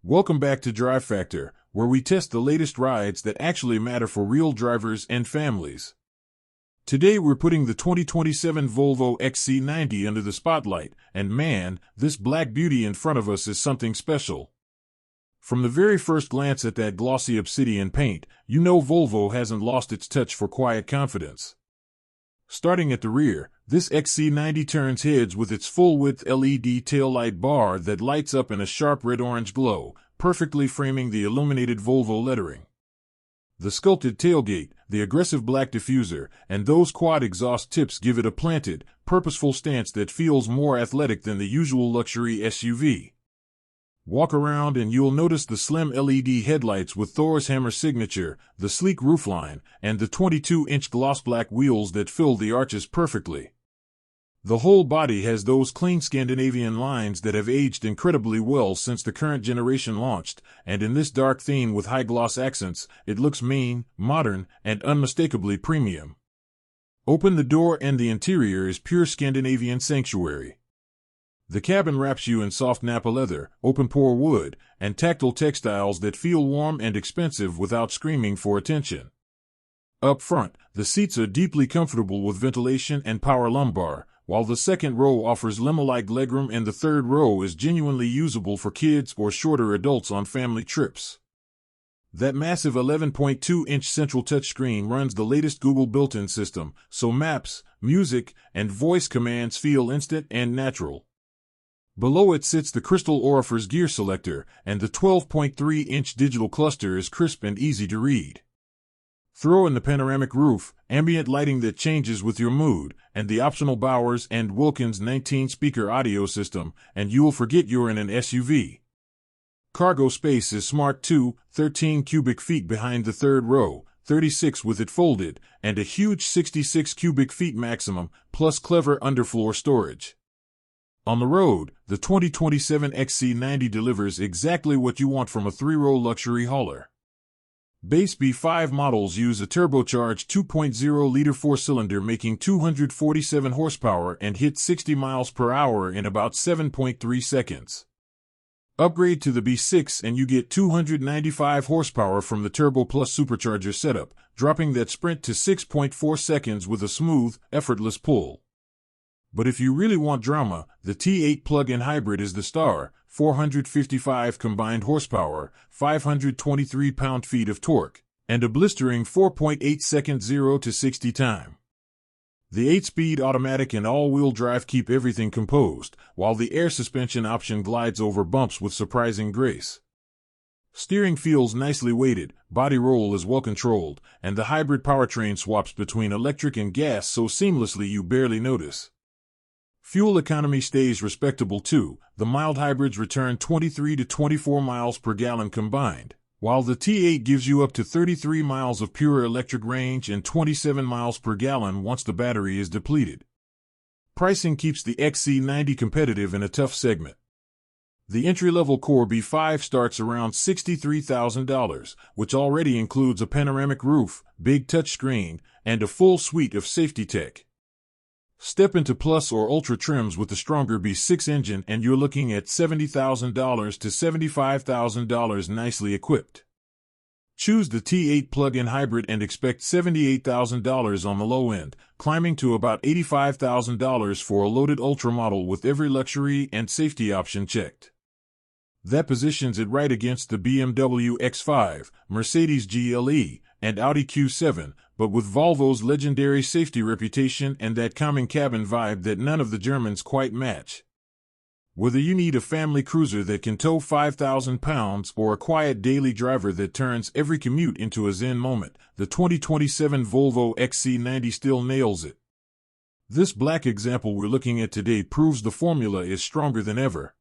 Welcome back to Drive Factor, where we test the latest rides that actually matter for real drivers and families. Today we're putting the 2027 Volvo XC90 under the spotlight, and man, this black beauty in front of us is something special. From the very first glance at that glossy obsidian paint, you know Volvo hasn't lost its touch for quiet confidence. Starting at the rear, this XC90 turns heads with its full-width LED taillight bar that lights up in a sharp red-orange glow, perfectly framing the illuminated Volvo lettering. The sculpted tailgate, the aggressive black diffuser, and those quad exhaust tips give it a planted, purposeful stance that feels more athletic than the usual luxury SUV. Walk around and you'll notice the slim LED headlights with Thor's hammer signature, the sleek roofline, and the 22-inch gloss black wheels that fill the arches perfectly. The whole body has those clean Scandinavian lines that have aged incredibly well since the current generation launched, and in this dark theme with high gloss accents, it looks mean, modern, and unmistakably premium. Open the door and the interior is pure Scandinavian sanctuary. The cabin wraps you in soft Nappa leather, open-pore wood, and tactile textiles that feel warm and expensive without screaming for attention. Up front, the seats are deeply comfortable with ventilation and power lumbar, while the second row offers limo-like legroom and the third row is genuinely usable for kids or shorter adults on family trips. That massive 11.2-inch central touchscreen runs the latest Google built-in system, so maps, music, and voice commands feel instant and natural. Below it sits the crystal Orifice gear selector, and the 12.3-inch digital cluster is crisp and easy to read. Throw in the panoramic roof, ambient lighting that changes with your mood, and the optional Bowers and Wilkins 19-speaker audio system, and you'll forget you're in an SUV. Cargo space is smart too, 13 cubic feet behind the third row, 36 with it folded, and a huge 66 cubic feet maximum, plus clever underfloor storage. On the road, the 2027 XC90 delivers exactly what you want from a three-row luxury hauler. Base B5 models use a turbocharged 2.0-liter four-cylinder making 247 horsepower and hit 60 miles per hour in about 7.3 seconds. Upgrade to the B6 and you get 295 horsepower from the Turbo Plus supercharger setup, dropping that sprint to 6.4 seconds with a smooth, effortless pull. But if you really want drama, the T8 plug-in hybrid is the star, 455 combined horsepower, 523 pound-feet of torque, and a blistering 4.8 second 0 to 60 time. The 8-speed automatic and all-wheel drive keep everything composed, while the air suspension option glides over bumps with surprising grace. Steering feels nicely weighted, body roll is well controlled, and the hybrid powertrain swaps between electric and gas so seamlessly you barely notice. Fuel economy stays respectable too. The mild hybrids return 23 to 24 miles per gallon combined, while the T8 gives you up to 33 miles of pure electric range and 27 miles per gallon once the battery is depleted. Pricing keeps the XC90 competitive in a tough segment. The entry-level Core B5 starts around $63,000, which already includes a panoramic roof, big touchscreen, and a full suite of safety tech. Step into Plus or Ultra trims with the stronger B6 engine and you're looking at $70,000 to $75,000 nicely equipped. Choose the T8 plug-in hybrid and expect $78,000 on the low end, climbing to about $85,000 for a loaded Ultra model with every luxury and safety option checked. That positions it right against the BMW X5, Mercedes GLE, and Audi Q7, but with Volvo's legendary safety reputation and that calming cabin vibe that none of the Germans quite match. Whether you need a family cruiser that can tow 5,000 pounds or a quiet daily driver that turns every commute into a zen moment, the 2027 Volvo XC90 still nails it. This black example we're looking at today proves the formula is stronger than ever.